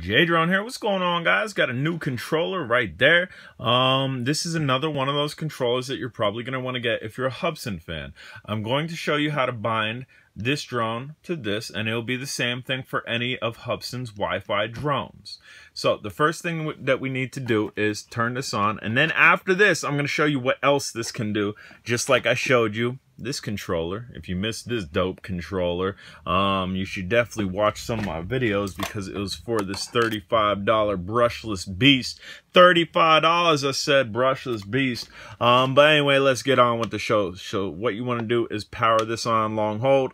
J-Drone here. What's going on, guys? Got a new controller right there. This is another one of those controllers that you're probably going to want to get if you're a Hubsan fan. I'm going to show you how to bind this drone to this, and it'll be the same thing for any of Hubsan's Wi-Fi drones. So the first thing that we need to do is turn this on, and then after this, I'm going to show you what else this can do, just like I showed you this controller. If you missed this dope controller, you should definitely watch some of my videos because it was for this $35 brushless beast. $35, I said, brushless beast. But anyway, let's get on with the show. So what you want to do is power this on, long hold.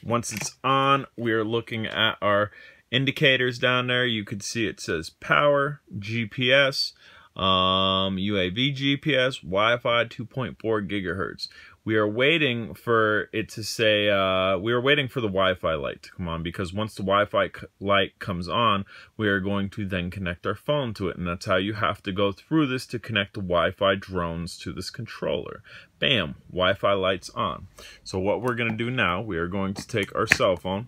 Once it's on, we are looking at our indicators down there. You can see it says power, GPS, UAV GPS, Wi-Fi 2.4 gigahertz. We are waiting for it to say, we are waiting for the Wi-Fi light to come on, because once the Wi-Fi light comes on, we are going to then connect our phone to it. And that's how you have to go through this to connect the Wi-Fi drones to this controller. Bam, Wi-Fi light's on. So what we're going to do now, we are going to take our cell phone.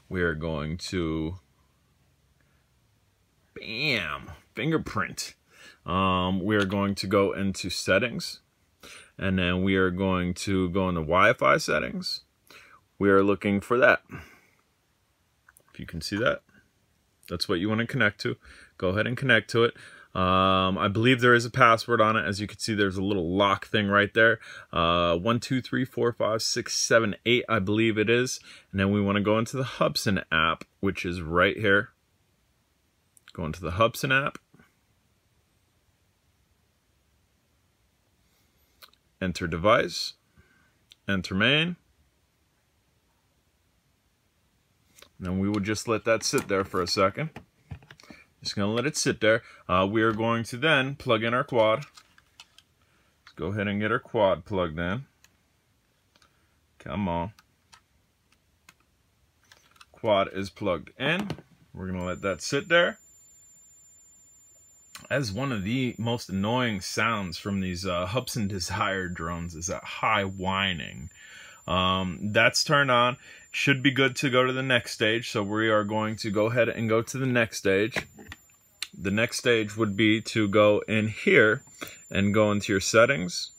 We are going to, bam, fingerprint. We are going to go into settings, and then we are going to go into Wi-Fi settings. We are looking for that. If you can see that, that's what you want to connect to. Go ahead and connect to it. I believe there is a password on it. As you can see, there's a little lock thing right there. 1 2 3 4 5 6 7 8, I believe it is. And then we want to go into the Hubsan app, which is right here. Go into the Hubsan app. Enter device. Enter main. And then we will just let that sit there for a second. Just going to let it sit there. We are going to then plug in our quad. Let's go ahead and get our quad plugged in. Come on. Quad is plugged in. We're going to let that sit there. As one of the most annoying sounds from these Hubsan Desire drones is that high whining. That's turned on. Should be good to go to the next stage. So we are going to go ahead and go to the next stage. The next stage would be to go in here and go into your settings.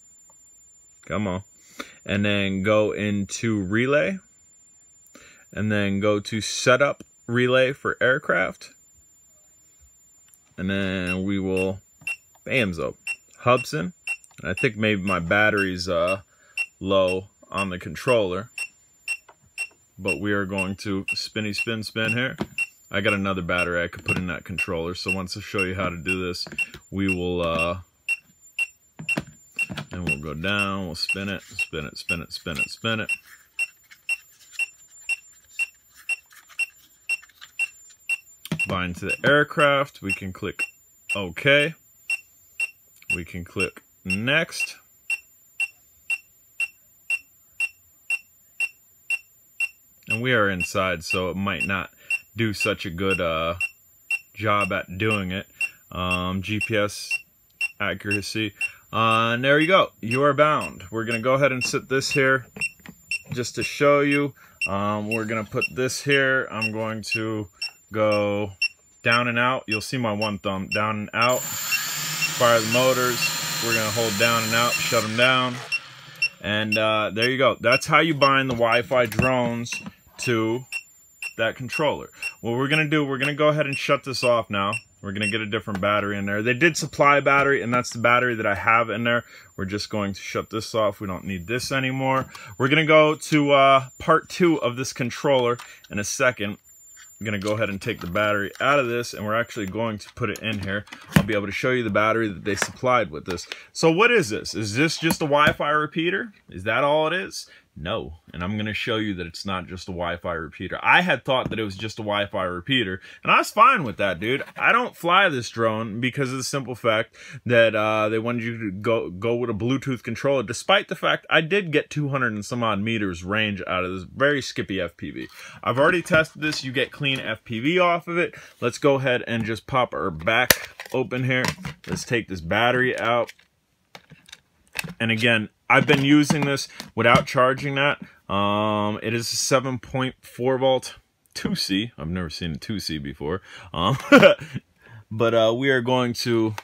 Come on. And then go into relay. And then go to setup relay for aircraft. And then we will, bamzo, Hubsan. And I think maybe my battery's low on the controller. But we are going to spin here. I got another battery I could put in that controller. So once I show you how to do this, we will, and we'll go down, we'll spin it, spin it, spin it, spin it, spin it. Bind to the aircraft. We can click OK. We can click next. And we are inside, so it might not do such a good job at doing it. GPS accuracy. And there you go. You are bound. We're going to go ahead and set this here just to show you. We're going to put this here. I'm going to go down and out. You'll see my one thumb. Down and out. Fire the motors. We're going to hold down and out. Shut them down. And there you go. That's how you bind the Wi-Fi drones to that controller. What we're going to do, we're going to go ahead and shut this off now. We're going to get a different battery in there. They did supply a battery, and that's the battery that I have in there. We're just going to shut this off. We don't need this anymore. We're going to go to part 2 of this controller in a second. I'm going to go ahead and take the battery out of this, and we're actually going to put it in here. I'll be able to show you the battery that they supplied with this. So what is this? Is this just a Wi-Fi repeater? Is that all it is? No. And I'm going to show you that it's not just a Wi-Fi repeater. I had thought that it was just a Wi-Fi repeater, and I was fine with that, dude. I don't fly this drone because of the simple fact that they wanted you to go with a Bluetooth controller, despite the fact I did get 200 and some odd meters range out of this very skippy FPV. I've already tested this. You get clean FPV off of it. Let's go ahead and just pop our back open here. Let's take this battery out. And again, I've been using this without charging that. It is a 7.4 volt 2C. I've never seen a 2C before. But we are going to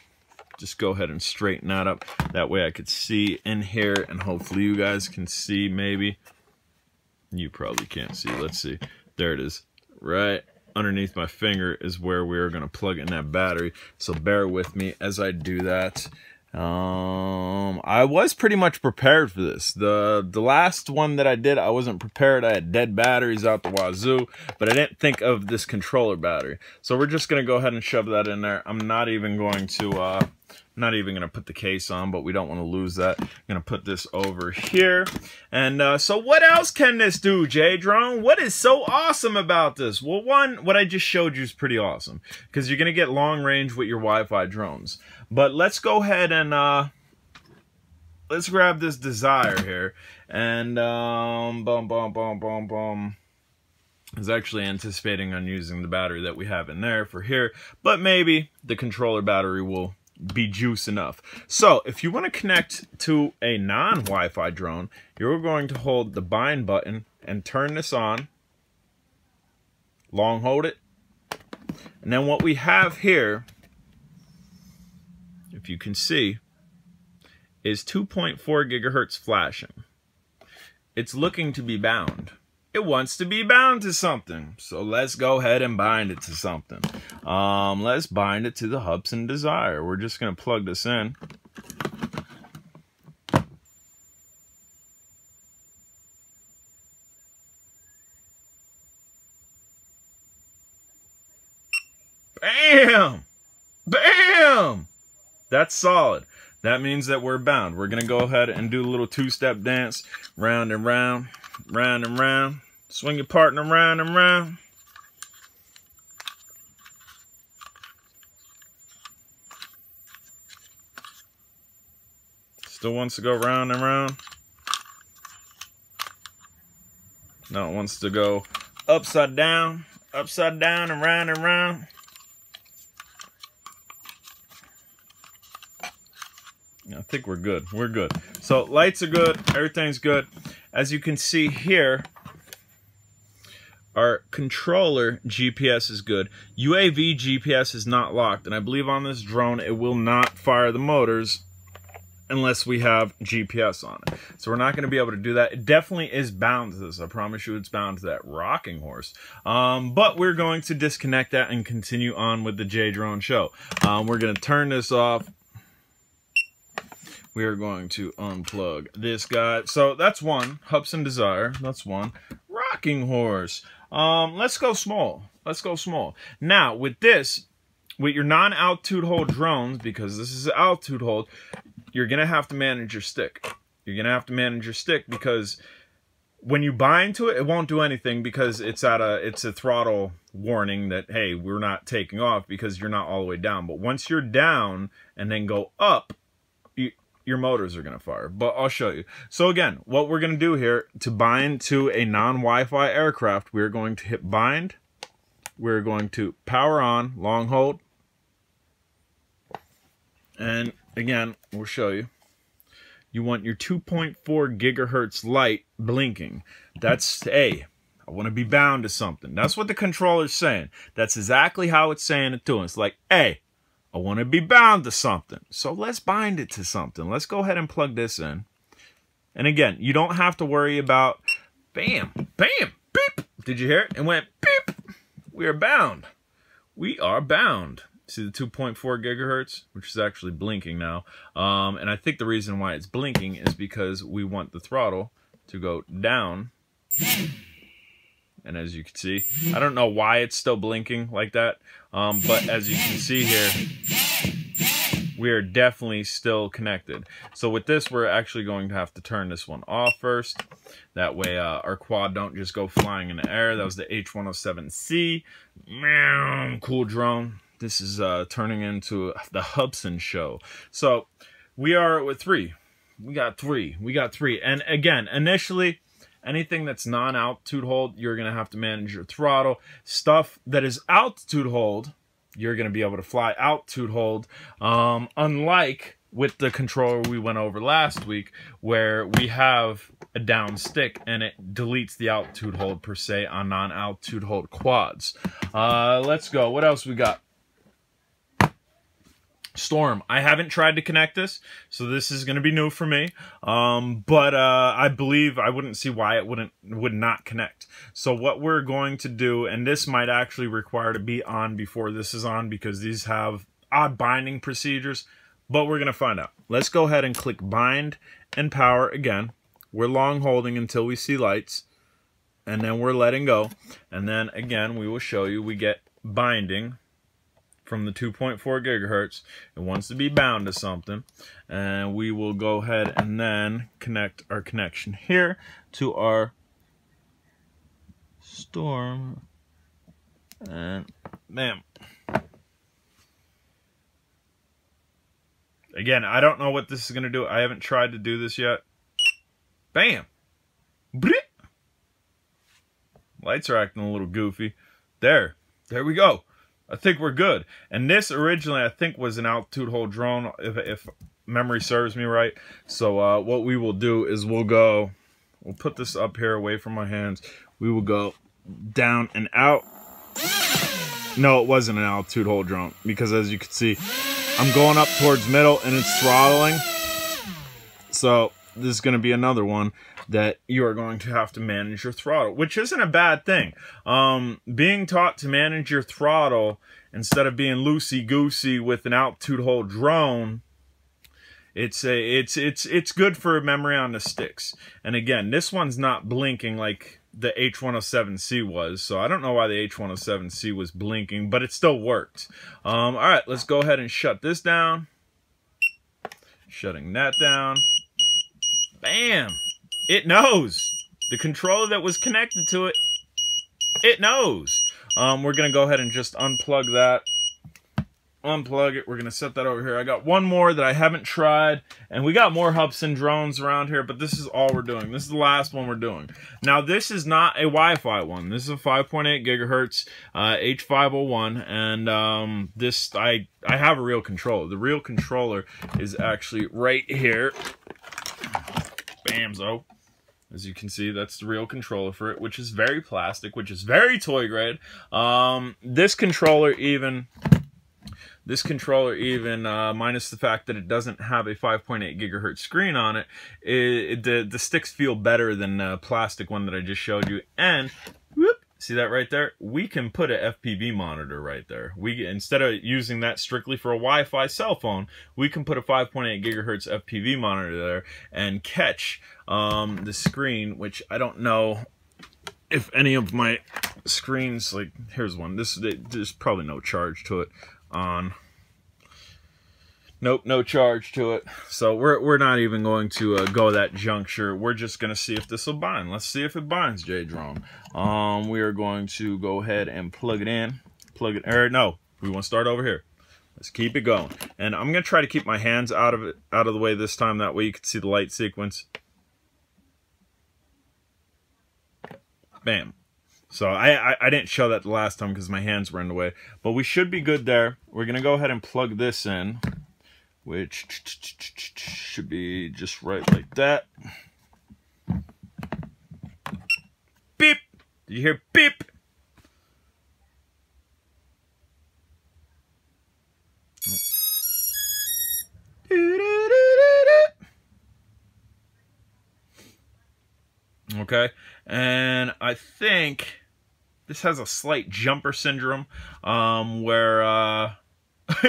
just go ahead and straighten that up. That way I could see in here, and hopefully you guys can see maybe. You probably can't see. Let's see. There it is. Right underneath my finger is where we are going to plug in that battery. So bear with me as I do that. I was pretty much prepared for this. The last one that I did, I wasn't prepared. I had dead batteries out the wazoo, but I didn't think of this controller battery. So we're just going to go ahead and shove that in there. I'm not even going to put the case on, but we don't want to lose that. I'm going to put this over here. And so what else can this do, J-Drone? What is so awesome about this? Well, one, what I just showed you is pretty awesome, because you're going to get long range with your Wi-Fi drones. But let's go ahead and let's grab this Desire here. And I was actually anticipating on using the battery that we have in there for here, but maybe the controller battery will be juice enough. So if you want to connect to a non-Wi-Fi drone, you're going to hold the bind button and turn this on. Long hold it. And then what we have here, if you can see, is 2.4 gigahertz flashing. It's looking to be bound. It wants to be bound to something. So let's go ahead and bind it to something. Let's bind it to the Hubsan Desire. We're just going to plug this in. Bam! Bam! That's solid. That means that we're bound. We're going to go ahead and do a little two-step dance. Round and round, round and round. Swing your partner round and round. Still wants to go round and round. Now it wants to go upside down and round and round. I think we're good. We're good. So lights are good. Everything's good. As you can see here, our controller GPS is good. UAV GPS is not locked. And I believe on this drone, it will not fire the motors unless we have GPS on it. So we're not going to be able to do that. It definitely is bound to this. I promise you it's bound to that rocking horse. But we're going to disconnect that and continue on with the J-Drone show. We're going to turn this off. We are going to unplug this guy. So that's one. Hubsan Desire. That's one. Rocking horse. Let's go small. Let's go small. Now, with this, with your non-altitude hold drones, because this is altitude hold, you're going to have to manage your stick. You're going to have to manage your stick because when you bind to it, it won't do anything because it's a throttle warning that, hey, we're not taking off because you're not all the way down. But once you're down and then go up, your motors are going to fire. But I'll show you. So again, what we're going to do here, to bind to a non-Wi-Fi aircraft, we're going to hit bind. We're going to power on, long hold. And again, we'll show you. You want your 2.4 gigahertz light blinking. That's I want to be bound to something. That's what the controller's saying. That's exactly how it's saying it to us. It's like, hey, I want to be bound to something. So let's bind it to something. Let's go ahead and plug this in. And again, you don't have to worry about bam, bam, beep. Did you hear it? It went beep. We are bound. We are bound. See the 2.4 gigahertz, which is actually blinking now. And I think the reason why it's blinking is because we want the throttle to go down. And as you can see, I don't know why it's still blinking like that. But as you can see here, we are definitely still connected. So with this, we're actually going to have to turn this one off first. That way our quad don't just go flying in the air. That was the H216A. Meow, cool drone. This is turning into the Hubsan show. So we are with three. We got three. And again, initially, anything that's non-altitude hold, you're going to have to manage your throttle. Stuff that is altitude hold, you're going to be able to fly altitude hold. Unlike with the controller we went over last week, where we have a down stick and it deletes the altitude hold per se on non-altitude hold quads. Let's go. What else we got? Storm. I haven't tried to connect this, so this is going to be new for me. But I believe I wouldn't see why it would not connect. So what we're going to do, and this might actually require to be on before this is on because these have odd binding procedures, but we're going to find out. Let's go ahead and click bind and power again. We're long holding until we see lights, and then we're letting go. And then again, we will show you we get binding from the 2.4 gigahertz. It wants to be bound to something, and we will go ahead and then connect our connection here to our Storm, and bam. Again, I don't know what this is going to do. I haven't tried to do this yet. Bam. Lights are acting a little goofy. There we go. I think we're good. And this originally, I think, was an altitude hold drone, if memory serves me right. So what we will do is we'll put this up here away from my hands. We will go down and out. No, it wasn't an altitude hold drone, because as you can see, I'm going up towards middle and it's throttling. So this is going to be another one that you are going to have to manage your throttle, which isn't a bad thing. Being taught to manage your throttle instead of being loosey-goosey with an altitude hold drone, it's good for memory on the sticks. And again, this one's not blinking like the H117C was, so I don't know why the H117C was blinking, but it still worked. All right, let's go ahead and shut this down. Shutting that down. Bam! It knows. The controller that was connected to it, it knows. We're going to go ahead and just unplug that. Unplug it. We're going to set that over here. I got one more that I haven't tried, and we got more Hubsan drones around here, but this is all we're doing. This is the last one we're doing. Now, this is not a Wi-Fi one. This is a 5.8 gigahertz H501, and this, I have a real controller. The real controller is actually right here. Bamzo. As you can see, that's the real controller for it, which is very plastic, which is very toy grade. This controller even, minus the fact that it doesn't have a 5.8 gigahertz screen on it, the sticks feel better than the plastic one that I just showed you. And whoop, see that right there? We can put a FPV monitor right there. Instead of using that strictly for a Wi-Fi cell phone, we can put a 5.8 gigahertz FPV monitor there and catch the screen, which I don't know if any of my screens, like here's one. There's probably no charge to it on. Nope, no charge to it. So we're not even going to go that juncture. We're just gonna see if this will bind. Let's see if it binds, J-Drone. We are going to go ahead and plug it in. No, we want to start over here. Let's keep it going. And I'm gonna try to keep my hands out of the way this time. That way you can see the light sequence. Bam. So I didn't show that the last time because my hands were in the way. But we should be good there. We're gonna go ahead and plug this in, which should be just right like that. Beep! Did you hear beep? Okay, and I think this has a slight jumper syndrome, where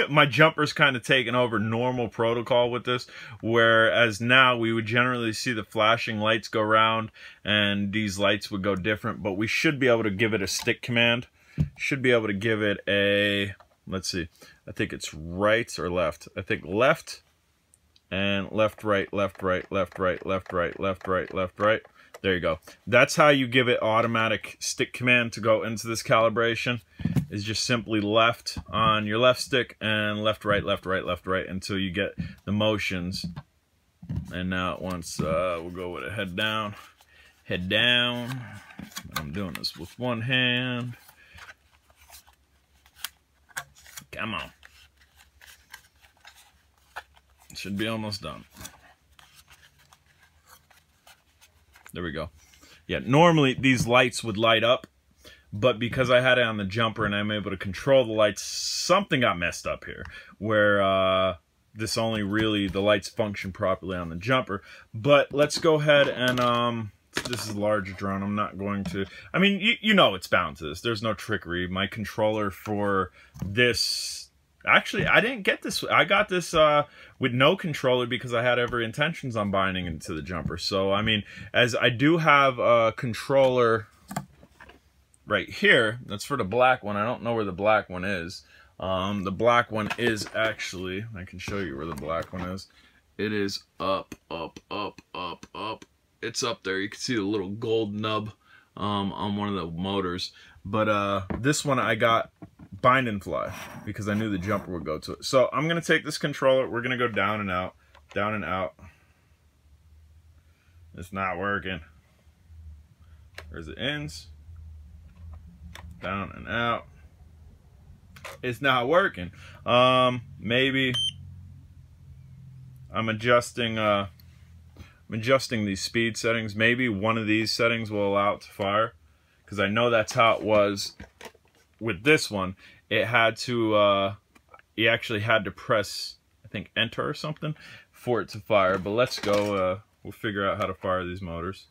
my jumper's kind of taken over normal protocol with this, whereas now we would generally see the flashing lights go round and these lights would go different, but we should be able to give it a stick command. Should be able to give it a, let's see, I think it's right or left. I think left and left, right, left, right, left, right, left, right, left, right, left, right. There you go. That's how you give it automatic stick command to go into this calibration, is just simply left on your left stick and left, right, left, right, left, right until you get the motions. And now once we'll go with a head down. Head down. I'm doing this with one hand. Come on. Should be almost done. There we go. Yeah, normally these lights would light up, but because I had it on the jumper and I'm able to control the lights, something got messed up here, where this only really, the lights function properly on the jumper. But let's go ahead and, this is a larger drone. I'm not going to, I mean, you know it's bound to this. There's no trickery. My controller for this, actually, I didn't get this. I got this with no controller because I had every intentions on binding into the jumper. So, I mean, as I do have a controller right here, that's for the black one. I don't know where the black one is. The black one is actually, I can show you where the black one is. It is up. It's up there. You can see the little gold nub on one of the motors. But this one I got bind and fly because I knew the jumper would go to it. So I'm going to take this controller. We're going to go down and out, down and out. It's not working. There's the ends. Down and out. It's not working. Maybe I'm adjusting these speed settings. Maybe one of these settings will allow it to fire, because I know that's how it was with this one. It had to you actually had to press, I think, enter or something for it to fire. But let's go, we'll figure out how to fire these motors.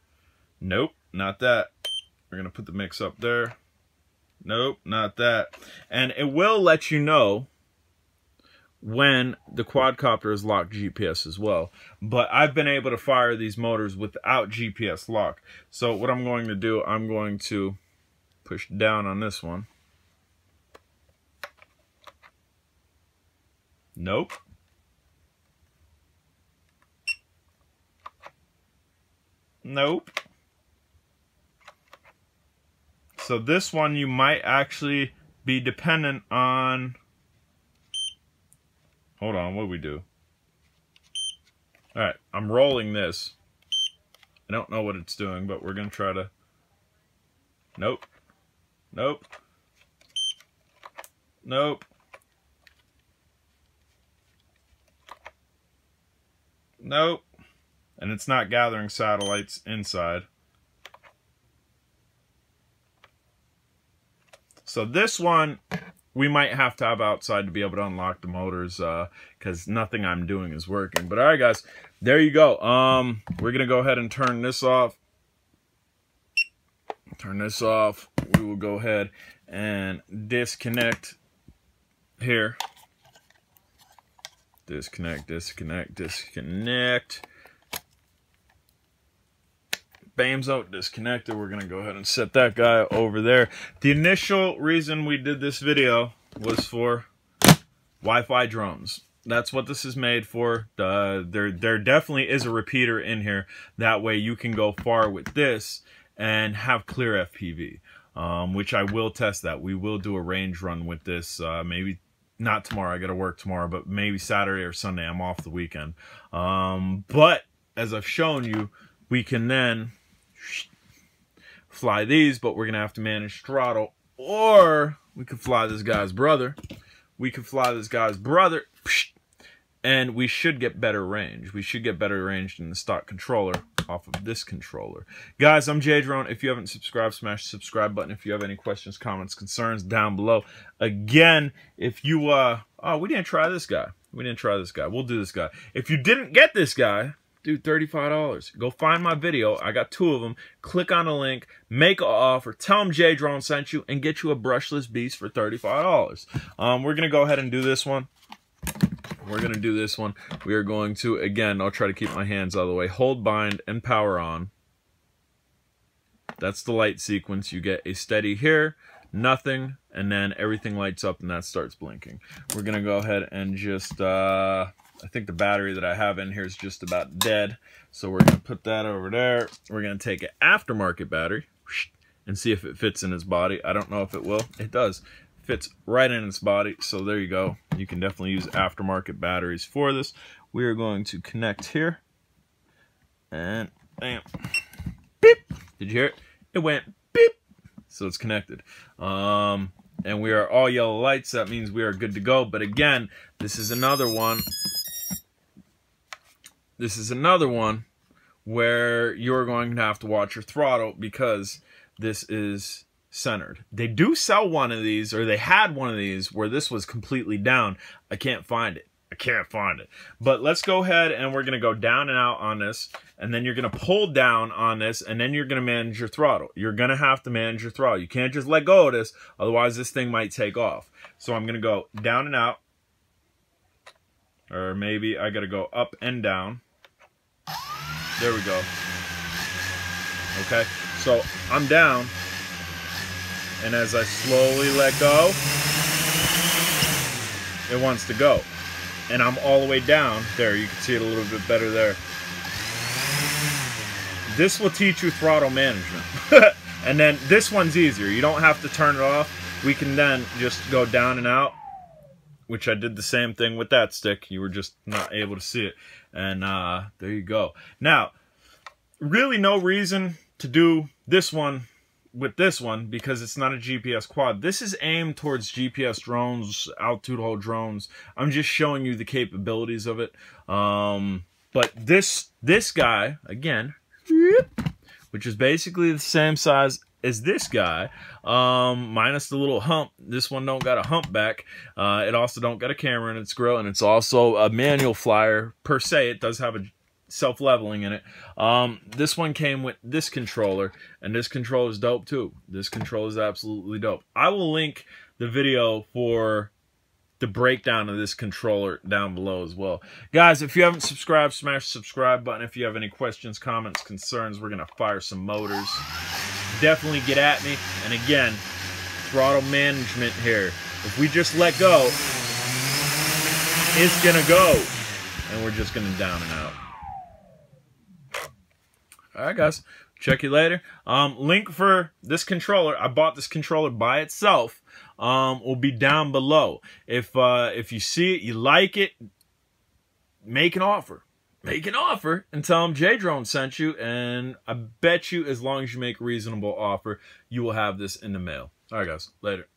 Nope, not that. We're gonna put the mix up there. Nope, not that. And it will let you know when the quadcopter is locked GPS as well. But I've been able to fire these motors without GPS lock. So what I'm going to do, I'm going to push down on this one. Nope. Nope. So this one you might actually be dependent on. Hold on, what do we do? Alright, I'm rolling this. I don't know what it's doing, but we're going to try to... Nope. Nope. Nope. Nope. And it's not gathering satellites inside. So this one, we might have to have outside to be able to unlock the motors, because nothing I'm doing is working. But alright guys, there you go. We're going to go ahead and turn this off. Turn this off. We will go ahead and disconnect here. Disconnect, disconnect, disconnect. Bamzo, disconnected. We're going to go ahead and set that guy over there. The initial reason we did this video was for Wi-Fi drones. That's what this is made for. There definitely is a repeater in here. That way you can go far with this and have clear FPV, which I will test that. We will do a range run with this, maybe not tomorrow. I got to work tomorrow, but maybe Saturday or Sunday. I'm off the weekend. But as I've shown you, we can then fly these, but we're going to have to manage throttle, or we could fly this guy's brother. We could fly this guy's brother, and we should get better range. We should get better range than the stock controller off of this controller. Guys, I'm J-Drone. If you haven't subscribed, smash the subscribe button. If you have any questions, comments, concerns, down below. Again, if you, oh, we didn't try this guy. We didn't try this guy. We'll do this guy. If you didn't get this guy, dude, $35. Go find my video. I got 2 of them. Click on the link. Make an offer. Tell them J-Drone sent you and get you a brushless beast for $35. We're going to go ahead and do this one. We're going to do this one. We are going to, again, I'll try to keep my hands out of the way. Hold bind and power on. That's the light sequence. You get a steady here, nothing, and then everything lights up and that starts blinking. We're going to go ahead and just... I think the battery that I have in here is just about dead. So we're going to put that over there. We're going to take an aftermarket battery and see if it fits in its body. I don't know if it will. It does. Fits right in its body. So there you go. You can definitely use aftermarket batteries for this. We are going to connect here. And bam. Beep. Did you hear it? It went beep. So it's connected. And we are all yellow lights. That means we are good to go. But again, this is another one this is another one where you're going to have to watch your throttle because this is centered. They do sell one of these, or they had one of these where this was completely down. I can't find it. I can't find it. But let's go ahead and we're going to go down and out on this, and then you're going to pull down on this, and then you're going to manage your throttle. You're going to have to manage your throttle. You can't just let go of this, otherwise this thing might take off. So I'm going to go down and out, or maybe I got to go up and down. There we go. Okay, so I'm down, and as I slowly let go, it wants to go. And I'm all the way down. There, you can see it a little bit better there. This will teach you throttle management. And then this one's easier. You don't have to turn it off. We can then just go down and out, which I did the same thing with that stick. You were just not able to see it. And there you go. Now, really no reason to do this one with this one because it's not a GPS quad. This is aimed towards GPS drones, altitude hold drones. I'm just showing you the capabilities of it. But this guy, again, which is basically the same size as this guy, minus the little hump. This one don't got a hump back. It also don't got a camera in its grill, and it's also a manual flyer per se. It does have a self-leveling in it. This one came with this controller, and this controller is dope too. This controller is absolutely dope. I will link the video for the breakdown of this controller down below as well. Guys, if you haven't subscribed, smash the subscribe button. If you have any questions, comments, concerns, we're going to fire some motors. Definitely get at me. And again, throttle management here. If we just let go, it's going to go. And we're just going to down and out. Alright guys, check you later. Link for this controller, I bought this controller by itself, will be down below. If you see it, you like it, make an offer. Make an offer and tell them J-Drone sent you, and I bet you as long as you make a reasonable offer, you will have this in the mail. Alright guys, later.